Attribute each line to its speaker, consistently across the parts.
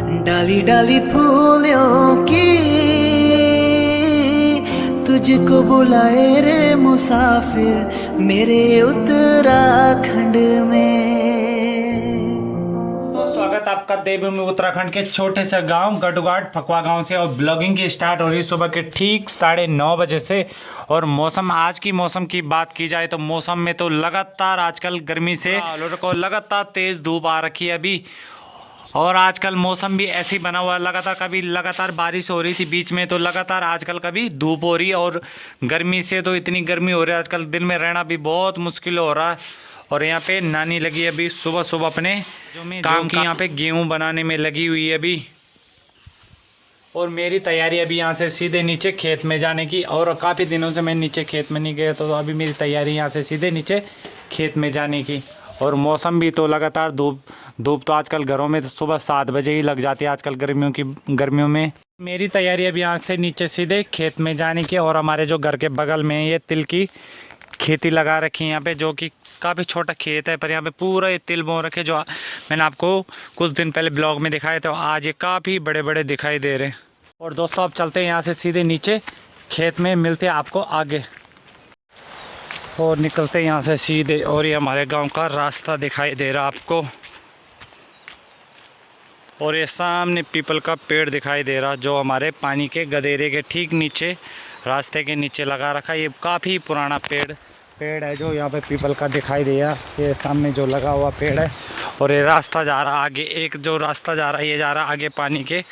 Speaker 1: डाली डाली फूलों की तुझको बुलाए रे मुसाफिर मेरे उत्तराखंड में।
Speaker 2: तो स्वागत आपका देवभूमि उत्तराखंड के छोटे से गांव गढ़वाट फकवा गांव से। और ब्लॉगिंग की स्टार्ट हो रही सुबह के ठीक 9:30 बजे से। और मौसम, आज की मौसम की बात की जाए तो मौसम में तो लगातार आजकल गर्मी से को लगातार तेज़ धूप आ रखी है अभी। और आजकल मौसम भी ऐसे ही बना हुआ है, लगातार बारिश हो रही थी बीच में, तो लगातार आजकल कभी धूप हो रही है। और गर्मी से तो इतनी गर्मी हो रही है आजकल, दिन में रहना भी बहुत मुश्किल हो रहा है। और यहाँ पे नानी लगी है अभी सुबह सुबह अपने काम की, यहाँ पे गेहूँ बनाने में लगी हुई है अभी। और मेरी तैयारी अभी यहाँ से सीधे नीचे खेत में जाने की। और काफ़ी दिनों से मैं नीचे खेत में नहीं गया, तो अभी मेरी तैयारी यहाँ से सीधे नीचे खेत में जाने की। और मौसम भी तो लगातार धूप तो आजकल घरों में तो सुबह 7 बजे ही लग जाती है आजकल गर्मियों में। मेरी तैयारी अभी यहाँ से नीचे सीधे खेत में जाने की। और हमारे जो घर के बगल में ये तिल की खेती लगा रखी है यहाँ पे, जो कि काफ़ी छोटा खेत है, पर यहाँ पे पूरा ये तिल बो रखे, जो मैंने आपको कुछ दिन पहले ब्लॉग में दिखाए, तो आज ये काफ़ी बड़े बड़े दिखाई दे रहे हैं। और दोस्तों अब चलते हैं यहाँ से सीधे नीचे खेत में, मिलते हैं आपको आगे। और निकलते हैं यहाँ से सीधे। और ये हमारे गांव का रास्ता दिखाई दे रहा आपको। और ये सामने पीपल का पेड़ दिखाई दे रहा, जो हमारे पानी के गदेरे के ठीक नीचे, रास्ते के नीचे लगा रखा। ये काफ़ी पुराना पेड़ है जो यहाँ पे पीपल का दिखाई दे रहा। ये सामने जो लगा हुआ पेड़ है। और ये रास्ता जा रहा आगे, एक जो रास्ता जा रहा है ये जा रहा आगे पानी के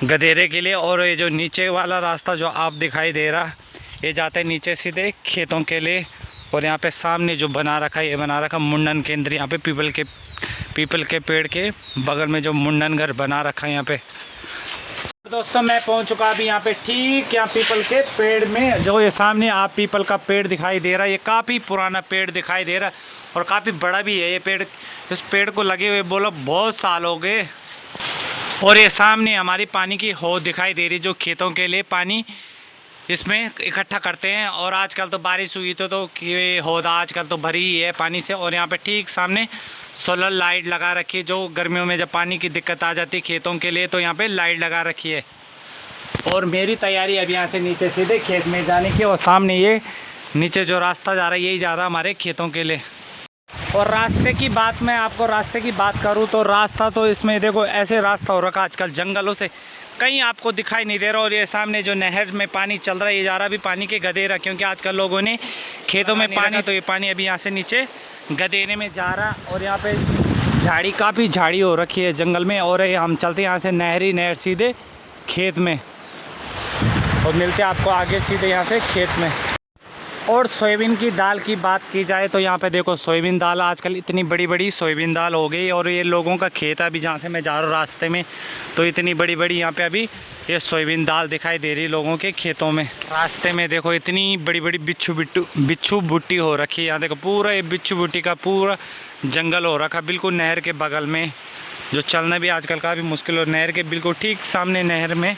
Speaker 2: गदेरे के लिए। और ये जो नीचे वाला रास्ता जो आप दिखाई दे रहा, ये जाता है नीचे सीधे खेतों के लिए। और यहाँ पे सामने जो बना रखा है, ये बना रखा मुंडन केंद्र, यहाँ पे पीपल के पेड़ के बगल में जो मुंडन घर बना रखा है यहाँ पे। दोस्तों मैं पहुँच चुका अभी यहाँ पे, ठीक यहाँ पीपल के पेड़ में। जो ये सामने आप पीपल का पेड़ दिखाई दे रहा है, ये काफ़ी पुराना पेड़ दिखाई दे रहा है और काफ़ी बड़ा भी है ये पेड़। इस पेड़ को लगे हुए बोलो बहुत साल हो गए। और ये सामने हमारी पानी की हौद दिखाई दे रही, जो खेतों के लिए पानी इसमें इकट्ठा करते हैं। और आजकल तो बारिश हुई तो ये हौद आजकल तो भरी ही है पानी से। और यहाँ पे ठीक सामने सोलर लाइट लगा रखी है, जो गर्मियों में जब पानी की दिक्कत आ जाती है खेतों के लिए, तो यहाँ पे लाइट लगा रखी है। और मेरी तैयारी अब यहाँ से नीचे सीधे खेत में जाने की। और सामने ये नीचे जो रास्ता जा रहा है यही जा रहा है हमारे खेतों के लिए। और रास्ते की बात, मैं आपको रास्ते की बात करूँ तो रास्ता तो इसमें देखो ऐसे रास्ता हो रखा आजकल जंगलों से कहीं आपको दिखाई नहीं दे रहा। और ये सामने जो नहर में पानी चल रहा है ये जा रहा भी पानी के गदेरा, क्योंकि आजकल लोगों ने खेतों में पानी, तो ये पानी अभी यहाँ से नीचे गदेरे में जा रहा। और यहाँ पे झाड़ी, काफ़ी झाड़ी हो रखी है जंगल में। और ये हम चलते हैं यहाँ से नहर सीधे खेत में। और मिलते हैं आपको आगे सीधे यहाँ से खेत में। और सोयाबीन की दाल की बात की जाए तो यहाँ पे देखो सोयाबीन दाल आजकल इतनी बड़ी सोयाबीन दाल हो गई। और ये लोगों का खेत है अभी जहाँ से मैं जा रहा हूँ रास्ते में, तो इतनी बड़ी यहाँ पे अभी ये सोयाबीन दाल दिखाई दे रही लोगों के खेतों में। रास्ते में देखो इतनी बड़ी बिच्छू बुट्टी हो रखी है। यहाँ देखो पूरा ये बिच्छू बुट्टी का पूरा जंगल हो रखा बिल्कुल नहर के बगल में, जो चलना भी आजकल काफ़ी मुश्किल हो। नहर के बिल्कुल ठीक सामने नहर में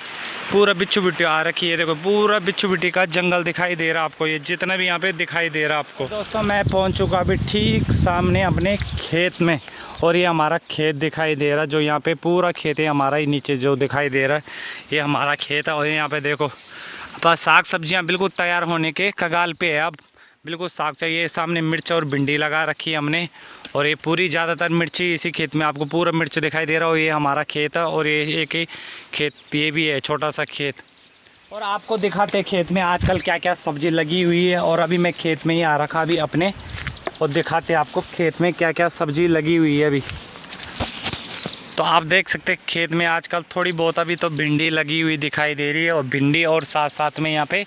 Speaker 2: पूरा बिच्छू बुट्टी आ रखी है। देखो पूरा बिच्छू बुट्टी का जंगल दिखाई दे रहा आपको, ये जितना भी यहाँ पे दिखाई दे रहा आपको। दोस्तों मैं पहुँच चुका अभी ठीक सामने अपने खेत में। और ये हमारा खेत दिखाई दे रहा, जो यहाँ पे पूरा खेत है हमारा ही नीचे जो दिखाई दे रहा है ये हमारा खेत है। और यहाँ पे देखो बस साग सब्जियाँ बिल्कुल तैयार होने के कगार पे है, अब बिल्कुल साग चाहिए। सामने मिर्च और भिंडी लगा रखी है हमने। और ये पूरी ज़्यादातर मिर्ची इसी खेत में, आपको पूरा मिर्च दिखाई दे रहा हो, ये हमारा खेत है। और ये एक ही खेत ये भी है, छोटा सा खेत। और आपको दिखाते खेत में आजकल क्या क्या सब्ज़ी लगी हुई है। और अभी मैं खेत में ही आ रखा अभी अपने, और दिखाते आपको खेत में क्या क्या सब्ज़ी लगी हुई है अभी। तो आप देख सकते हैं खेत में आजकल थोड़ी बहुत अभी तो भिंडी लगी हुई दिखाई दे रही है। और भिंडी और साथ साथ में यहाँ पे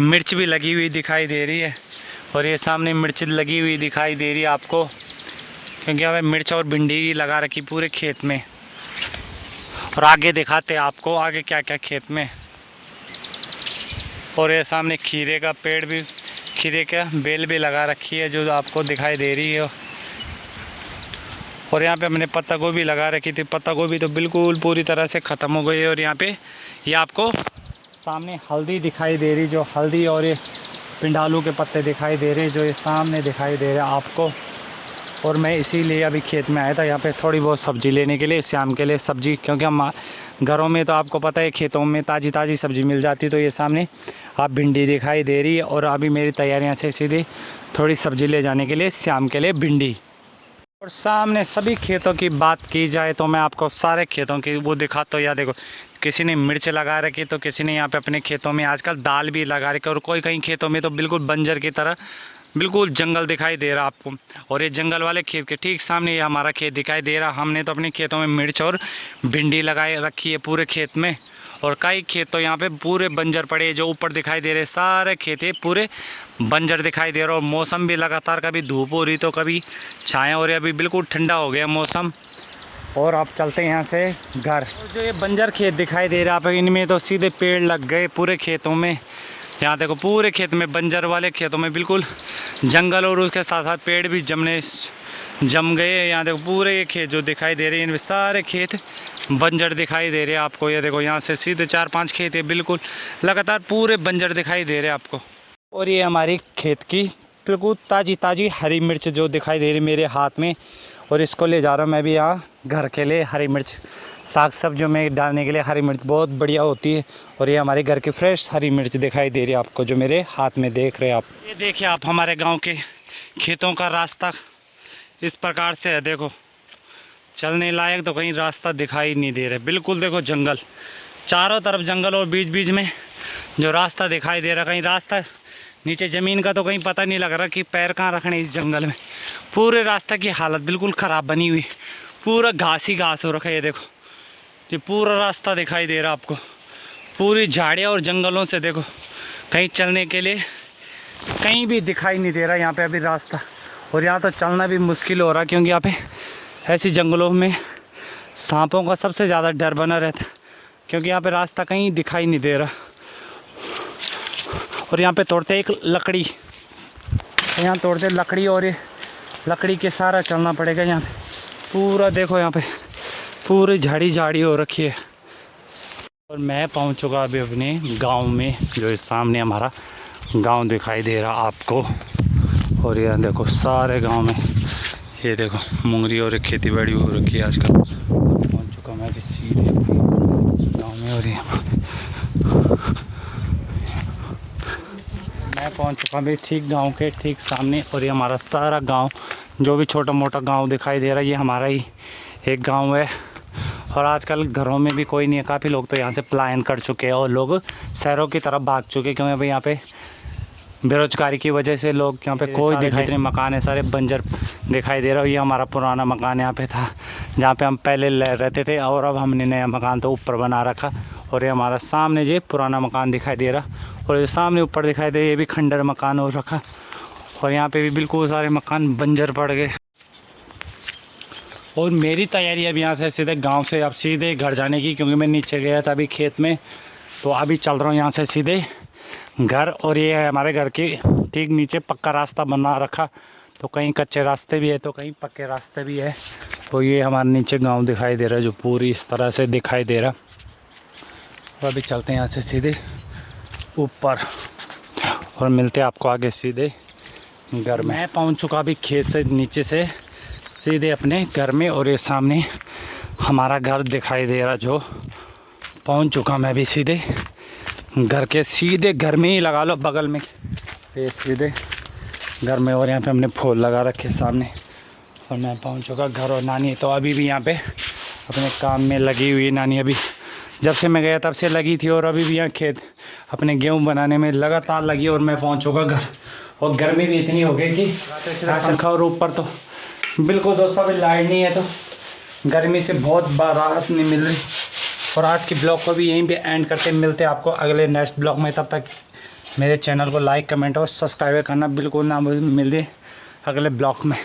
Speaker 2: मिर्च भी लगी हुई दिखाई दे रही है। और ये सामने मिर्च लगी हुई दिखाई दे रही है आपको, क्योंकि हमें मिर्च और भिंडी लगा रखी पूरे खेत में। और आगे दिखाते आपको आगे क्या क्या खेत में। और ये सामने खीरे का पेड़ भी, खीरे का बेल भी लगा रखी है जो आपको दिखाई दे रही है। और यहाँ पे हमने पत्ता गोभी लगा रखी थी, पत्ता गोभी तो बिल्कुल पूरी तरह से ख़त्म हो गई है। और यहाँ पे ये आपको सामने हल्दी दिखाई दे रही, जो हल्दी और ये पिंडालू के पत्ते दिखाई दे रहे हैं, जो ये सामने दिखाई दे रहे हैं आपको। और मैं इसीलिए अभी खेत में आया था यहाँ पे थोड़ी बहुत सब्ज़ी लेने के लिए, शाम के लिए सब्ज़ी, क्योंकि हम घरों में तो आपको पता है खेतों में ताज़ी ताज़ी सब्ज़ी मिल जाती। तो ये सामने आप भिंडी दिखाई दे रही है और अभी मेरी तैयारियाँ से सीधे थोड़ी सब्ज़ी ले जाने के लिए शाम के लिए भिंडी। और सामने सभी खेतों की बात की जाए तो मैं आपको सारे खेतों की वो दिखाता हूँ। या देखो, किसी ने मिर्च लगा रखी, तो किसी ने यहाँ पे अपने खेतों में आजकल दाल भी लगा रखी, और कोई कहीं खेतों में तो बिल्कुल बंजर की तरह बिल्कुल जंगल दिखाई दे रहा आपको। और ये जंगल वाले खेत के ठीक सामने ये हमारा खेत दिखाई दे रहा। हमने तो अपने खेतों में मिर्च और भिंडी लगाए रखी है पूरे खेत में, और कई खेत तो यहाँ पे पूरे बंजर पड़े। जो ऊपर दिखाई दे रहे सारे खेत ये पूरे बंजर दिखाई दे रहा। और मौसम भी लगातार कभी धूप हो रही तो कभी छाया हो रही, अभी बिल्कुल ठंडा हो गया मौसम। और आप चलते हैं यहाँ से घर। जो ये बंजर खेत दिखाई दे रहा है, इनमें तो सीधे पेड़ लग गए पूरे खेतों में। यहाँ देखो पूरे खेत में, बंजर वाले खेतों में बिल्कुल जंगल और उसके साथ साथ पेड़ भी जम गए। यहाँ देखो पूरे ये खेत जो दिखाई दे रहे हैं, इनमें सारे खेत बंजर दिखाई दे रहे हैं आपको। ये देखो यहाँ से सीधे 4-5 खेत है, बिल्कुल लगातार पूरे बंजर दिखाई दे रहे हैं आपको। और ये हमारी खेत की बिल्कुल ताज़ी ताज़ी हरी मिर्च जो दिखाई दे रही मेरे हाथ में, और इसको ले जा रहा हूँ मैं भी यहाँ घर के लिए। हरी मिर्च साग सब्जियों में डालने के लिए हरी मिर्च बहुत बढ़िया होती है। और ये हमारे घर की फ्रेश हरी मिर्च दिखाई दे रही है आपको, जो मेरे हाथ में देख रहे हैं आप। ये देखिए आप, हमारे गांव के खेतों का रास्ता इस प्रकार से है। देखो, चलने लायक तो कहीं रास्ता दिखाई नहीं दे रहा, बिल्कुल देखो जंगल, चारों तरफ जंगल, और बीच बीच में जो रास्ता दिखाई दे रहा, कहीं रास्ता नीचे ज़मीन का तो कहीं पता नहीं लग रहा कि पैर कहाँ रखने इस जंगल में। पूरे रास्ते की हालत बिल्कुल ख़राब बनी हुई, पूरा घास ही घास हो रखा है। ये देखो, ये पूरा रास्ता दिखाई दे रहा आपको, पूरी झाड़ियाँ और जंगलों से देखो, कहीं चलने के लिए कहीं भी दिखाई नहीं दे रहा यहाँ पे अभी रास्ता। और यहाँ तो चलना भी मुश्किल हो रहा, क्योंकि यहाँ पे ऐसी जंगलों में सांपों का सबसे ज़्यादा डर बना रहता, क्योंकि यहाँ पे रास्ता कहीं दिखाई नहीं दे रहा। और यहाँ पे तोड़ते एक लकड़ी, यहाँ तोड़ते लकड़ी, और ये लकड़ी के सारा चलना पड़ेगा यहाँ पे। पूरा देखो यहाँ पे पूरी झाड़ी झाड़ी हो रखी है। और मैं पहुँच चुका अभी अपने गांव में, जो इस सामने हमारा गांव दिखाई दे रहा आपको। और यहाँ देखो सारे गांव में ये देखो मुंगरी और खेती बाड़ी हो रखी है आजकल। पहुँच चुका मैं अभी सीधे गाँव में। और मैं पहुँच चुका अभी ठीक गाँव के ठीक सामने। और ये हमारा सारा गाँव, जो भी छोटा मोटा गाँव दिखाई दे रहा है, ये हमारा ही एक गाँव है। और आजकल घरों में भी कोई नहीं है, काफ़ी लोग तो यहाँ से पलायन कर चुके हैं और लोग शहरों की तरफ भाग चुके हैं, क्योंकि अभी यहाँ पे बेरोजगारी की वजह से लोग यहाँ पे कोई जितने मकान है सारे बंजर दिखाई दे रहा है। ये हमारा पुराना मकान यहाँ पे था, जहाँ पे हम पहले रहते थे, और अब हमने नया मकान तो ऊपर बना रखा। और ये हमारा सामने ये पुराना मकान दिखाई दे रहा, और ये सामने ऊपर दिखाई दे ये भी खंडर मकान हो रखा। और यहाँ पे भी बिल्कुल सारे मकान बंजर पड़ गए। और मेरी तैयारी अब यहाँ से सीधे गांव से अब सीधे घर जाने की, क्योंकि मैं नीचे गया था अभी खेत में, तो अभी चल रहा हूँ यहाँ से सीधे घर। और ये है हमारे घर के ठीक नीचे पक्का रास्ता बना रखा, तो कहीं कच्चे रास्ते भी है तो कहीं पक्के रास्ते भी है। तो ये हमारे नीचे गांव दिखाई दे रहा है, जो पूरी इस तरह से दिखाई दे रहा। तो अभी चलते हैं यहाँ से सीधे ऊपर और मिलते हैं आपको आगे सीधे घर में। मैं पहुँच चुका अभी खेत से नीचे से सीधे अपने घर में। और ये सामने हमारा घर दिखाई दे रहा, जो पहुंच चुका मैं भी सीधे घर के, सीधे घर में ही लगा लो बगल में, ये सीधे घर में। और यहाँ पे हमने फूल लगा रखे सामने। और मैं पहुंच चुका घर। और नानी तो अभी भी यहाँ पे अपने काम में लगी हुई है। नानी अभी जब से मैं गया तब से लगी थी, और अभी भी यहाँ खेत अपने गेहूँ बनाने में लगातार लगी। और मैं पहुँच चुका घर। और गर्मी भी इतनी हो गई कि राशन खाओ, और ऊपर तो बिल्कुल दोस्तों अभी लाइट नहीं है, तो गर्मी से बहुत राहत नहीं मिल रही। और आज की ब्लॉग को भी यहीं पे एंड करते मिलते हैं आपको अगले नेक्स्ट ब्लॉग में। तब तक मेरे चैनल को लाइक कमेंट और सब्सक्राइब करना बिल्कुल ना मिले अगले ब्लॉग में।